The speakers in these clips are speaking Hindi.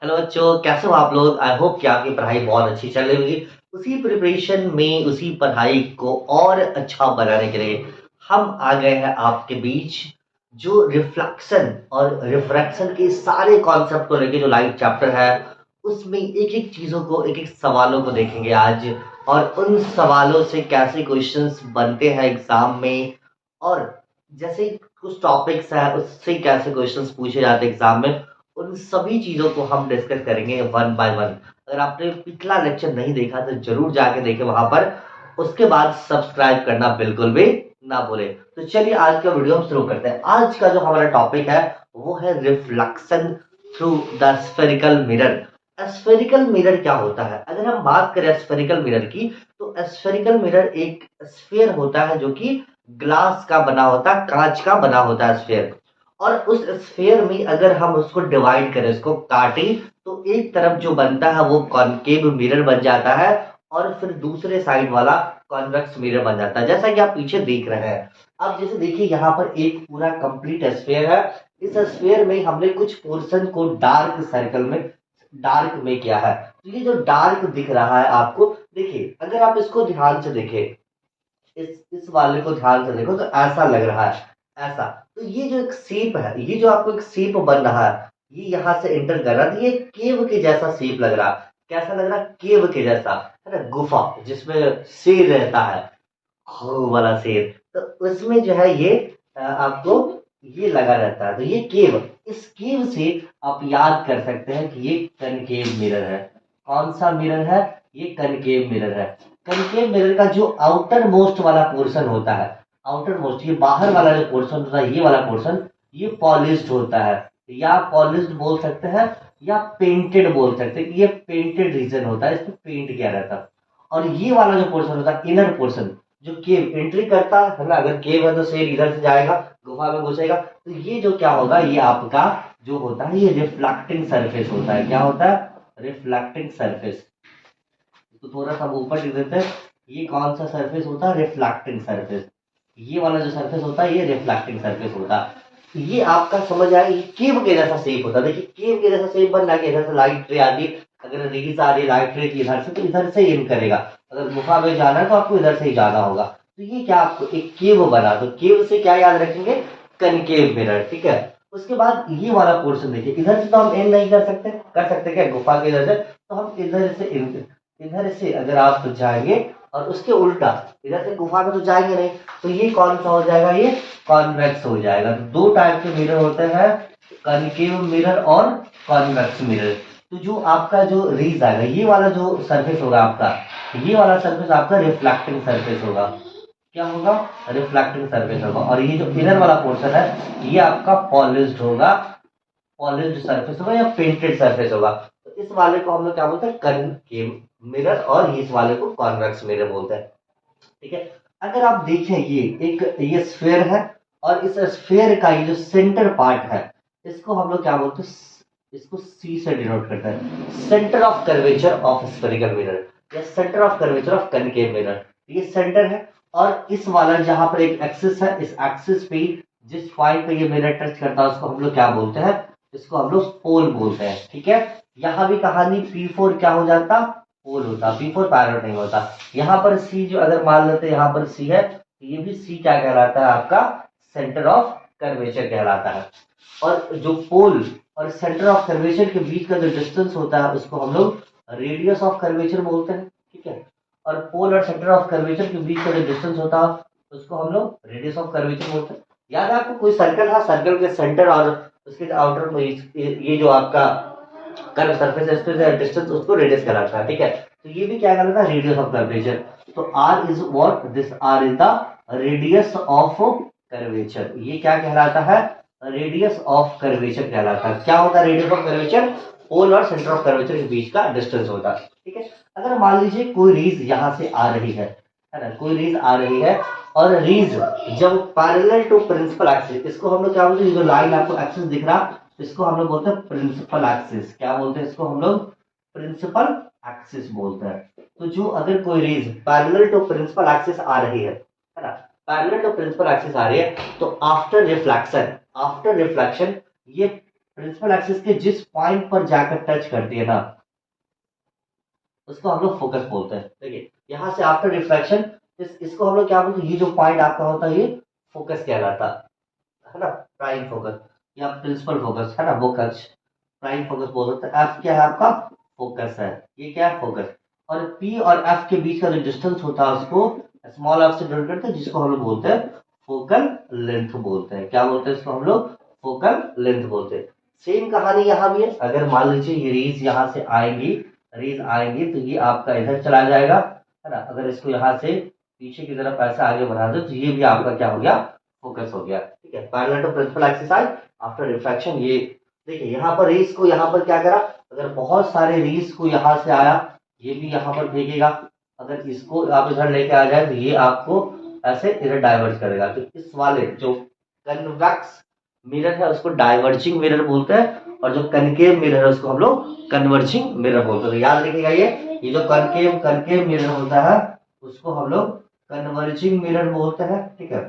हेलो बच्चों, कैसे हो आप लोग। आई होप कि आपकी पढ़ाई बहुत अच्छी चल रही होगी। उसी प्रिपरेशन में उसी पढ़ाई को और अच्छा बनाने के लिए हम आ गए हैं आपके बीच। जो रिफ्लेक्शन और रिफ्रैक्शन के सारे कॉन्सेप्ट को लेके जो लाइव चैप्टर है, उसमें एक एक चीजों को, एक एक सवालों को देखेंगे आज। और उन सवालों से कैसे क्वेश्चंस बनते हैं एग्जाम में, और जैसे कुछ टॉपिक्स है उससे कैसे क्वेश्चंस पूछे जाते हैं एग्जाम में, उन सभी चीजों को हम डिस्कस करेंगे वन बाय वन। अगर आपने पिछला लेक्चर नहीं देखा तो जरूर जाके देखें वहां पर। उसके बाद सब्सक्राइब करना बिल्कुल भी ना भूले। तो चलिए आज का वीडियो हम शुरू करते हैं। आज का जो हमारा टॉपिक है वो है reflection through the spherical mirror. Spherical mirror क्या होता है? अगर हम बात करें स्फेरिकल मिरर की, तो स्फेरिकल मिरर एक स्फीयर होता है जो कि ग्लास का बना होता है, कांच का बना होता है स्फीयर। और उस स्फीयर में अगर हम उसको डिवाइड करें, उसको काटें, तो एक तरफ जो बनता है वो कॉनकेव मिरर बन जाता है, और फिर दूसरे साइड वाला कॉन्वेक्स मिरर बन जाता है, जैसा कि आप पीछे देख रहे हैं। अब जैसे देखिए यहाँ पर एक पूरा कंप्लीट स्फीयर है। इस स्फीयर में हमने कुछ पोर्शन को डार्क में किया है। तो ये जो डार्क दिख रहा है आपको, देखिए अगर आप इसको ध्यान से देखें, इस वाले को ध्यान से देखो तो ऐसा लग रहा है, ऐसा। तो ये जो एक शेप है, ये जो आपको एक शेप बन रहा है, ये यहाँ से एंटर कर रहा है, तो ये केव के जैसा शेप लग रहा है। कैसा लग रहा है? केव के जैसा, है ना, गुफा जिसमें शेर रहता है, हो वाला शेर। तो उसमें जो है ये आपको ये लगा रहता है। तो ये केव, इस केव से आप याद कर सकते हैं कि ये कनकेव मिरर है। कौन सा मिरर है? ये कनकेव मिरर है। कनकेव मिरर का जो आउटर मोस्ट वाला पोर्शन होता है, आउटर मोस्ट, ये बाहर वाला जो पोर्शन होता है, ये वाला पोर्शन, ये पॉलिश्ड होता है। या पॉलिश्ड बोल सकते हैं या पेंटेड बोल सकते हैं। ये पेंटेड रीजन होता है, इसमें पेंट किया रहता है। और ये वाला जो पोर्शन होता है, इनर पोर्शन, जो केव एंट्री करता है ना, अगर केव है तो शेर इधर से जाएगा, गुफा में घुसेगा। तो ये जो क्या होगा, ये आपका जो होता है ये रिफ्लेक्टिंग सरफेस होता है। क्या होता है? Reflecting surface. तो थोड़ा सा ऊपर लिख देते हैं। ये कौन सा सरफेस होता है? Reflecting surface. ये वाला जो सरफेस होता है ये रिफ्लेक्टिंग सरफेस होता है। तो ये आपका समझ आया, ये केव के जैसा शेप होता है। देखिए केव के जैसा शेप बन रहा है कि इधर से लाइट रे आती है, अगर रेज आ रही है लाइट रे की इधर से, तो इधर से इन करेगा। अगर गुफा में जाना है तो आपको इधर से ही जाना होगा। तो ये क्या, आपको एक केव बना, तो केव से क्या याद रखेंगे? कनकेव मिरर, ठीक है। उसके बाद ये वाला पोर्शन देखिए, इधर से तो हम इन नहीं कर सकते, कर सकते क्या गुफा के इधर से? तो हम इधर से इधर से अगर आप जाएंगे, और उसके उल्टा इधर से गुफा में तो जाएंगे नहीं, तो ये कौन सा हो जाएगा? ये कॉन्वेक्स हो जाएगा। तो दो टाइप के मिरर होते हैं, कनकेव मिरर और कॉन्वेक्स मिरर। तो जो आपका जो रेज आएगा, ये वाला जो सरफेस होगा आपका, ये वाला सरफेस आपका रिफ्लेक्टिंग सरफेस होगा। क्या होगा? रिफ्लेक्टिंग सरफेस होगा। और ये जो इनर वाला पोर्शन है ये आपका पॉलिश्ड होगा, पॉलिश्ड सरफेस होगा या पेंटेड सरफेस होगा। तो इस वाले को हम लोग क्या बोलते हैं? कनकेव मिरर, और इस वाले को कॉन्वेक्स मिरर बोलते हैं, ठीक है। अगर आप देखें, ये स्फेयर है, और इस स्फेयर का ये जो सेंटर पार्ट है, इसको हम लोग क्या बोलते हैं? इसको सी से डिनोट करते हैं, centre of curvature of spherical mirror, या centre of curvature of concave mirror. ये सेंटर है। और इस वाला जहां पर एक एक्सिस है, इस एक्सिस पे जिस पॉइंट पे ये मिरर टच करता है उसको हम लोग क्या बोलते हैं? इसको हम लोग पोल बोलते हैं, ठीक है। यहां भी कहानी P4 क्या हो जाता? पोल होता। P4 पैरेलल नहीं होता। यहाँ पर सी, जो अगर मान लेते हैं यहाँ पर सी है, तो ये भी सी क्या कहलाता है? आपका सेंटर ऑफ कर्वेचर कहलाता है। और जो पोल और सेंटर ऑफ कर्वेचर के बीच का जो डिस्टेंस होता है उसको हम लोग रेडियस ऑफ कर्वेचर बोलते हैं, ठीक है। और पोल और सेंटर ऑफ कर्वेचर के बीच का जो डिस्टेंस होता है उसको हम लोग रेडियस ऑफ कर्वेचर बोलते हैं। याद है आपको? कोई सर्कल है, सर्कल के सेंटर और उसके आउटर में ये जो आपका कर्व सरफेस है, इसके डिस्टेंस उसको रेडियस कहलाता है, ठीक है। तो ये भी क्या कहलाता है? Radius of curvature. तो r is what? This r is the radius of curvature. ये क्या कहलाता है? रेडियस ऑफ कर्वेचर कहलाता है। क्या होता है रेडियस ऑफ कर्वेचर? पोल और सेंटर ऑफ कर्वेचर के बीच का डिस्टेंस होता है, ठीक है। अगर मान लीजिए कोई रेज यहाँ से आ रही है ना, कोई रेज आ रही है, और रेज जब पैरेलल टू प्रिंसिपल एक्सिस, इसको हम लोग क्या बोलते हैं? जो लाइन आपको एक्सिस दिख रहा, इसको हम लोग बोलते हैं प्रिंसिपल एक्सिस। क्या बोलते हैं इसको हम लोग? प्रिंसिपल एक्सिस बोलते हैं। तो जो अगर कोई rays parallel to principal axis आ रही है ना, पैरेलल टू प्रिंसिपल एक्सिस आ रही है, तो आफ्टर रिफ्लेक्शन, ये प्रिंसिपल एक्सिस के जिस पॉइंट पर जाकर टच करती है ना, उसको हम लोग फोकस बोलते हैं। देखिए यहाँ से आफ्टर रिफ्लेक्शन इसको हम लोग क्या बोलते हैं, ये जो पॉइंट आपका होता है ये फोकस कहलाता है ना, प्राइम फोकस या प्रिंसिपल फोकस है ना, वो कक्ष प्राइम फोकस बोल सकते हैं। एफ क्या है आपका, फोकस है, ये क्या है फोकस। और पी और एफ के बीच का जो डिस्टेंस होता है उसको स्मॉल एफ से डिनोट करते हैं, जिसको हम लोग बोलते हैं फोकल लेंथ बोलते हैं। क्या बोलते हैं इसको हम लोग, फोकल लेंथ बोलते हैं। सेम कहानी यहाँ भी है। अगर मान लीजिए ये रेज यहाँ से आएंगी, रेज आएंगी तो ये आपका इधर चला जाएगा है ना। अगर इसको यहाँ से पीछे की तरफ ऐसे आगे बढ़ा दो तो ये भी आपका क्या हो गया, फोकस हो गया। ठीक है, parallel to principal axis after refraction. ये देखिए यहाँ पर रेज को यहाँ पर क्या करा, अगर बहुत सारे रेज को यहाँ से आया, ये भी यहाँ पर फेंकेगा। अगर इसको आप इधर लेके आ जाए तो ये आपको ऐसे इधर डाइवर्ज करेगा। तो इस वाले जो कन्वेक्स मिरर है उसको डाइवर्जिंग मिरर बोलते हैं, और जो कनकेव मिरर है उसको हम लोग कन्वर्जिंग मिरर बोलते हैं। तो याद रखिएगा ये जो कनकेव कनकेव मिरर होता है उसको हम लोग कन्वर्जिंग मिरर बोलते हैं। ठीक है,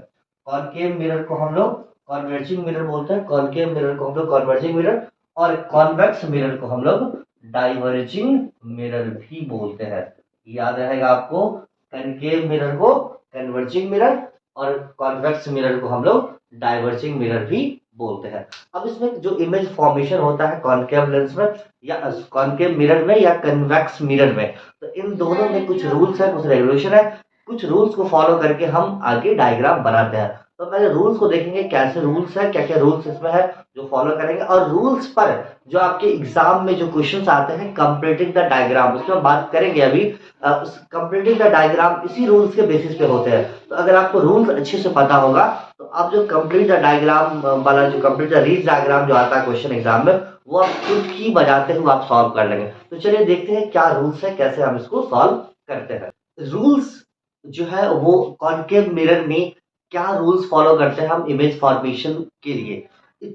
कॉनकेव मिरर को हम लोग कन्वर्जिंग मिरर बोलते हैं, कॉनकेव मिरर को हम लोग कन्वर्जिंग मिरर, और कॉन्वेक्स मिरर को हम लोग डाइवर्जिंग मिरर भी बोलते हैं। याद रहेगा आपको, कनकेव मिरर को कन्वर्जिंग मिरर और कॉन्वेक्स मिरर को हम लोग डाइवर्जिंग मिरर भी बोलते हैं। अब इसमें जो इमेज फॉर्मेशन होता है कॉनकेव लेंस में या कॉनकेव मिरर में या कन्वेक्स मिरर में, तो इन दोनों में कुछ रूल्स है, कुछ रेगुलेशन है, कुछ रूल्स को फॉलो करके हम आगे डायग्राम बनाते हैं। तो पहले रूल्स को देखेंगे, कैसे रूल्स है, क्या क्या रूल्स इसमें है जो फॉलो करेंगे, और रूल्स पर जो आपके एग्जाम में जो क्वेश्चंस आते हैं कंप्लीटिंग द डायग्राम, उसमें बात करेंगे अभी। कंप्लीटिंग द डायग्राम इसी रूल्स के बेसिस पे होते हैं। तो अगर आपको रूल्स अच्छे से पता होगा तो आप जो कंप्लीट द डायग्राम वाला जो कंप्लीट द रीच डायग्राम जो आता है क्वेश्चन एग्जाम में, वो आप खुद ही बजाते हुए आप सॉल्व कर लेंगे। तो चलिए देखते हैं क्या रूल्स है, कैसे हम इसको सॉल्व करते हैं। रूल्स जो है वो कॉनकेव मिरर में क्या रूल्स फॉलो करते हैं हम इमेज फॉर्मेशन के लिए।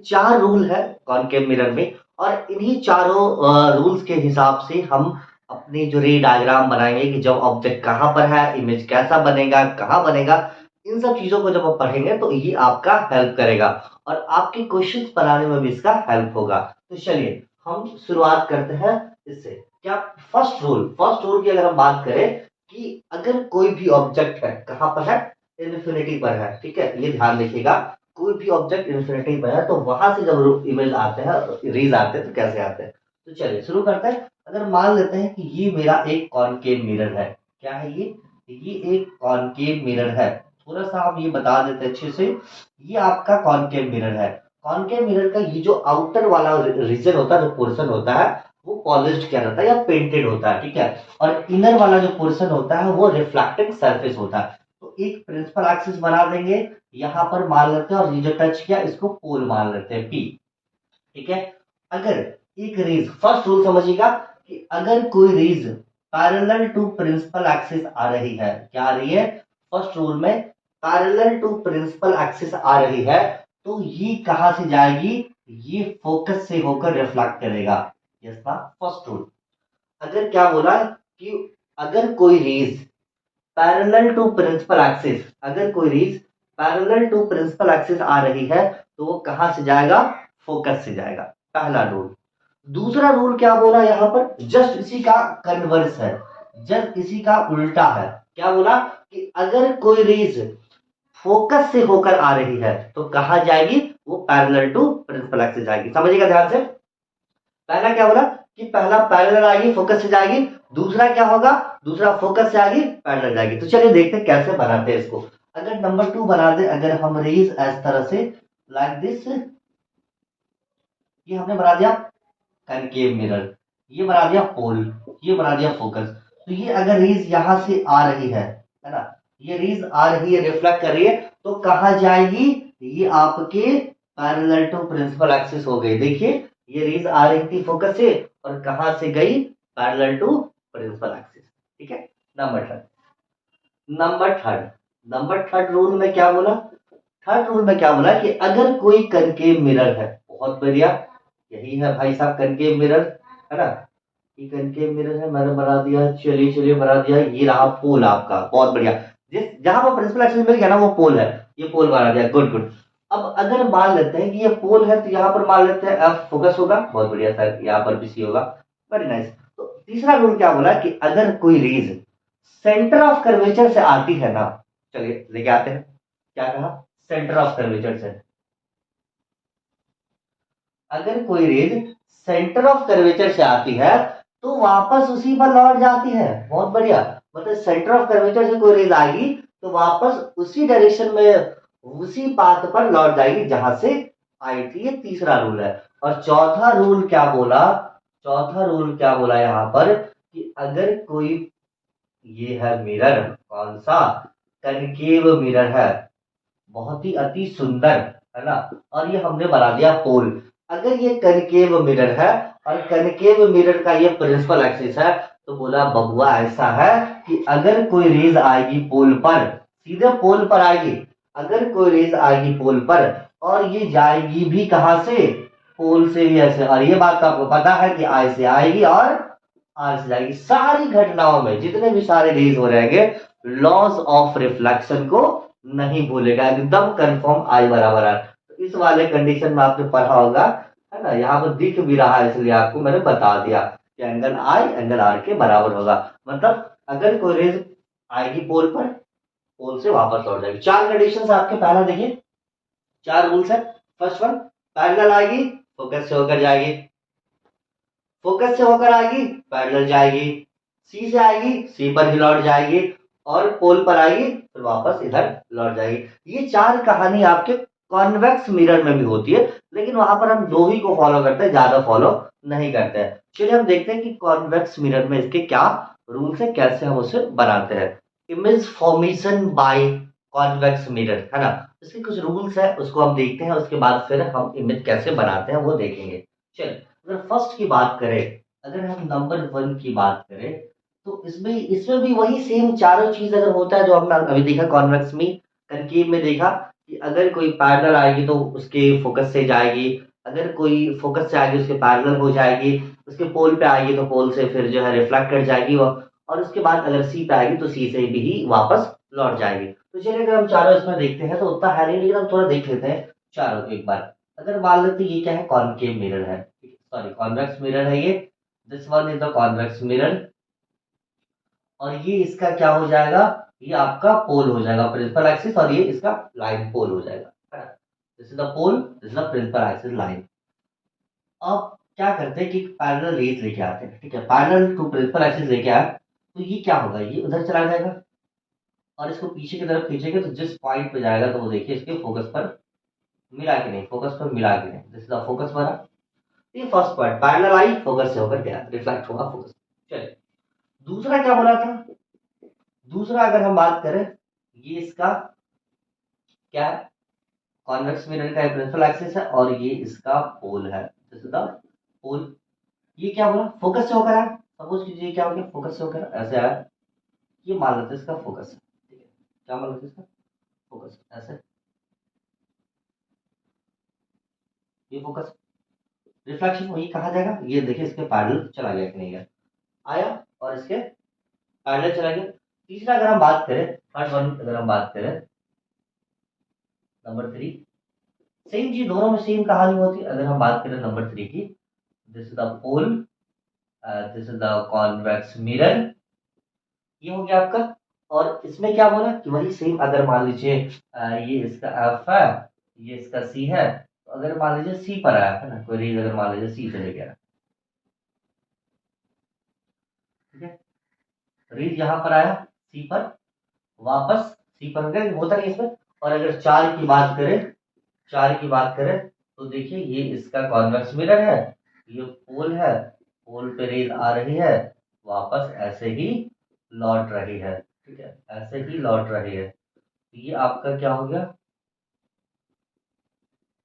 4 रूल है कॉनकेव मिरर में, और इन्हीं चारों रूल्स के हिसाब से हम अपनी जो रे डायग्राम बनाएंगे कि जब ऑब्जेक्ट कहाँ पर है, इमेज कैसा बनेगा, कहाँ बनेगा, इन सब चीजों को जब आप पढ़ेंगे तो ये आपका हेल्प करेगा और आपके क्वेश्चंस बनाने में भी इसका हेल्प होगा। तो चलिए हम शुरुआत करते हैं इससे। क्या फर्स्ट रूल की अगर हम बात करें कि अगर कोई भी ऑब्जेक्ट है, कहाँ पर है, इन्फिनिटी पर है। ठीक है, ये ध्यान रखिएगा, कोई भी ऑब्जेक्ट इन्फिनिटी पर है तो वहां से जब इमेज आते हैं, रेज आते हैं, तो कैसे आते हैं। तो चलिए शुरू करते हैं। अगर मान लेते हैं कि ये मेरा एक कॉनकेव मिरर है, क्या है ये एक कॉनकेव मिरर है। थोड़ा सा हम ये बता देते हैं अच्छे से, ये आपका कॉनकेव मिरर है। कॉनकेव मिरर का ये जो आउटर वाला रीजन होता है, जो पोर्शन होता है, वो पॉलिश्ड किया जाता है या पेंटेड होता है। ठीक है, और इनर वाला जो पोर्शन होता है वो रिफ्लेक्टिंग सरफेस होता है। तो एक प्रिंसिपल एक्सिस बना देंगे, यहाँ पर मान लेते हैं, और ये जो टच किया इसको पोल मान लेते हैं पी। ठीक है, अगर एक रेज, फर्स्ट रूल समझिएगा कि अगर कोई rays parallel to principal axis आ रही है, क्या आ रही है, फर्स्ट रूल में पैरेलल टू प्रिंसिपल एक्सिस आ रही है, तो ये कहां से जाएगी, ये फोकस से होकर रिफ्लेक्ट करेगा। यस ना, फर्स्ट रूल। अगर क्या बोला कि अगर कोई rays parallel to principal axis, अगर कोई rays parallel to principal axis आ रही है तो वो कहां से जाएगा, फोकस से जाएगा, पहला रूल। दूसरा रूल क्या बोला यहाँ पर, जस्ट इसी का कन्वर्स है, जस्ट इसी का उल्टा है। क्या बोला कि अगर कोई रेज फोकस से होकर आ रही है तो कहां जाएगी, वो पैरेलल टू प्रिंसिपल एक्सिस जाएगी। समझिएगा ध्यान से, पहला क्या बोला कि पहला पैरेलल आएगी, फोकस से जाएगी, दूसरा क्या होगा, दूसरा फोकस से आएगी, पैरेलल जाएगी। तो चलिए देखते हैं कैसे बनाते हैं इसको। अगर नंबर 2 बना दे, अगर हम रेज इस तरह से लाइक दिस, ये हमने बना दिया कनकेव मिरर, ये बना दिया पोल, ये बना दिया फोकस। तो ये अगर रेज यहां से आ रही है ना, ये रेज आ रही है, रिफ्लेक्ट कर रही है, तो कहां जाएगी, ये आपके पैरेलल टू प्रिंसिपल एक्सिस हो गई। देखिए ये रेज आ रही थी फोकस से और कहां से गई, पैरेलल टू प्रिंसिपल एक्सिस। ठीक है, नंबर थर्ड रूल में क्या बोला, थर्ड रूल में क्या बोला कि अगर कोई कनकेव मिरर है, बहुत बढ़िया, यही है भाई साहब कनकेव मिरर, है ना, ये कनकेव मिरर है, मैंने बना दिया, चलिए बना दिया, ये रहा पोल आपका, बहुत बढ़िया। जिस जहां पर प्रिंसिपल एक्सिस मिल गया ना वो पोल है, ये पोल बना दिया, गुड। अब अगर मान लेते हैं कि ये पोल है तो यहाँ पर मान लेते हैं एफ फोकस होगा, बहुत बढ़िया सर, यहाँ पर भी सी होगा, वेरी नाइस। तो तीसरा रूल क्या बोला कि अगर कोई रेज सेंटर ऑफ कर्वेचर से आती है ना, चलिए लेके आते हैं, क्या कहा, सेंटर ऑफ कर्वेचर से, अगर कोई रेज सेंटर ऑफ कर्वेचर से आती है तो वापस उसी पर लौट जाती है, बहुत बढ़िया। मतलब सेंटर ऑफ कर्वेचर से कोई रेज आएगी तो वापस उसी डायरेक्शन में, उसी पाथ पर लौट जाएगी जहां से आई थी। ये तीसरा रूल है। और चौथा रूल क्या बोला, चौथा रूल क्या बोला यहाँ पर कि अगर कोई, ये है मिरर, कौन सा, कनकेव मिरर है, बहुत ही अति सुंदर, है ना, और ये हमने बना दिया पोल। अगर ये कनकेव मिरर है और कनकेव मिरर का ये प्रिंसिपल एक्सिस है, तो बोला बबुआ ऐसा है कि अगर कोई रेज आएगी पोल पर, सीधे पोल पर आएगी, अगर कोई रेज आएगी पोल पर और ये जाएगी भी कहां से, पोल से भी ऐसे, और ये बात तो आपको पता है कि आई से आएगी और आर से जाएगी। सारी घटनाओं में जितने भी सारे रेज हो रहेंगे, लॉस ऑफ रिफ्लेक्शन को नहीं भूलेगा, एकदम कंफर्म आई बराबर आर। तो इस वाले कंडीशन में आपने पढ़ा होगा, है ना, यहाँ पर दिख भी रहा है इसलिए आपको मैंने बता दिया कि एंगल आई एंगल आर के बराबर होगा। मतलब अगर कोई रेज आएगी पोल पर, पोल से वापस लौट जाएगी। चार कंडीशन आपके, पहला देखिए, चार रूल्स है। फर्स्ट वन, पैरेलल आएगी फोकस से होकर जाएगी, फोकस से होकर आएगी पैरेलल जाएगी, सी से आएगी सी पर ही लौट जाएगी, और पोल पर आएगी फिर वापस इधर लौट जाएगी। ये चार कहानी आपके कॉन्वेक्स मिरर में भी होती है, लेकिन वहां पर हम दो ही को फॉलो करते हैं, ज्यादा फॉलो नहीं करते हैं। चलिए हम देखते हैं कि कॉन्वेक्स मिरर में इसके क्या रूल्स है, कैसे हम उसे बनाते हैं। Image formation by convex mirror, है ना, इसके कुछ रूल्स है, उसको हम देखते हैं, उसके बाद फिर हम इमेज कैसे बनाते हैं वो देखेंगे। चलिए अगर फर्स्ट की बात करें, अगर हम नंबर वन की बात करें, तो इसमें इसमें भी वही सेम चारों चीज अगर होता है जो हमने अभी देखा कॉन्वेक्स में, कंकेव में देखा कि अगर कोई पैरेलल आएगी तो उसके फोकस से जाएगी, अगर कोई फोकस से आएगी उसके पैरेलल हो जाएगी, उसके पोल पे आएगी तो पोल से फिर जो है रिफ्लेक्ट कर जाएगी वो, और उसके बाद अगर सी पे आएगी तो सी से भी ही वापस लौट जाएगी। तो चलिए अगर हम चारों इसमें देखते हैं तो उतना है नहीं, लेकिन हम थोड़ा देख लेते हैं चारों एक बार। अगर मान लेते ये क्या है, कॉनकेव मिरर है, सॉरी कॉन्वेक्स मिरर है ये, this one is the convex mirror, और ये इसका क्या हो जाएगा, ये आपका पोल हो जाएगा प्रिंसिपल एक्सिस, और ये इसका लाइन पोल हो जाएगा। This is the pole, this is the principal axis line. अब क्या करते हैं कि पैरेलल रेज लेके आते हैं, ठीक है, पैरेलल टू प्रिंसिपल एक्सिस लेके आए तो ये क्या होगा, ये उधर चला जाएगा और इसको पीछे की तरफ खींचेंगे तो जिस पॉइंट पे जाएगा तो वो देखिए इसके फोकस पर मिला के नहीं, फोकस पर मिला के नहीं, दिस इज द फोकस बना। ये first point, parallel I focus से होकर गया, रिफ्लेक्ट होगा फोकस। चलिए दूसरा क्या बोला था, दूसरा अगर हम बात करें, ये इसका क्या है, कॉन्वेक्स मिरर का प्रिंसिपल एक्सिस है और ये इसका पोल है, दिस इज द पोल। ये क्या बोला, फोकस से होकर आया, सपोज कीजिए क्या हो गया, फोकस से होकर ऐसे आया, ये मान लेते इसका फोकस है, ठीक है, क्या मान लेते इसका फोकस, ऐसे ये फोकस, रिफ्लेक्शन वही कहा जाएगा। ये देखिए इसके पैरेलल चला गया कि नहीं गया, आया और इसके पैरेलल चला गया। तीसरा अगर हम बात करें, थर्ड वन अगर हम बात करें, नंबर थ्री, सेम चीज दोनों में सेम कहानी होती है। अगर हम बात करें नंबर थ्री की, this is the pole, this is the convex mirror, ये हो गया आपका। और इसमें क्या बोला कि वही सेम, अगर मान लीजिए ये इसका एफ है, ये इसका सी है, तो अगर मान लीजिए सी पर आया है ना कोई रेज, अगर मान लीजिए सी से ले गया, ठीक है, रेज यहाँ पर आया सी पर, वापस सी पर गए, होता नहीं इसमें। और अगर चार की बात करें, चार की बात करें तो देखिए ये इसका कॉन्वेक्स मिरर है, ये पोल है, पोल पे रेज आ रही है, वापस ऐसे ही लौट रही है, ठीक है, ऐसे ही लौट रही है। ये आपका क्या हो गया,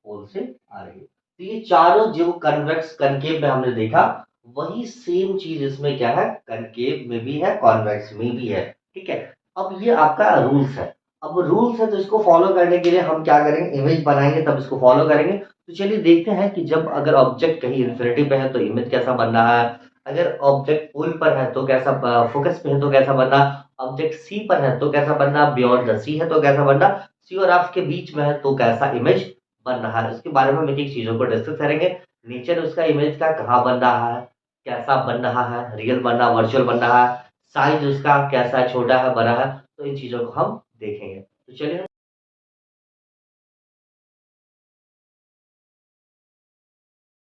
पोल से आ रही है। तो ये चारों जो कन्वेक्स कनकेव में हमने देखा, वही सेम चीज इसमें क्या है, कनकेव में भी है कॉन्वेक्स में भी है, ठीक है। अब ये आपका रूल्स है, अब रूल्स है तो इसको फॉलो करने के लिए हम क्या करेंगे, इमेज बनाएंगे तब इसको फॉलो करेंगे। तो चलिए देखते हैं कि जब अगर ऑब्जेक्ट कहीं इन्फिनिटी पे है तो इमेज कैसा बन रहा है, अगर ऑब्जेक्ट पोल पर है तो कैसा, फोकस पे है तो कैसा बन रहा, ऑब्जेक्ट सी पर है तो कैसा बन रहा, बियॉन्ड द सी है तो कैसा बन रहा, सी और एफ के बीच में है तो कैसा इमेज बन रहा है, उसके बारे में हम एक-एक चीज़ों को डिस्कस करेंगे। नेचर उसका इमेज का कहाँ बन रहा है, कैसा बन रहा है, रियल बन रहा है, वर्चुअल बन रहा है, साइज़ उसका कैसा है, छोटा है, बड़ा है, तो इन चीज़ों को हम देखेंगे। तो चलिए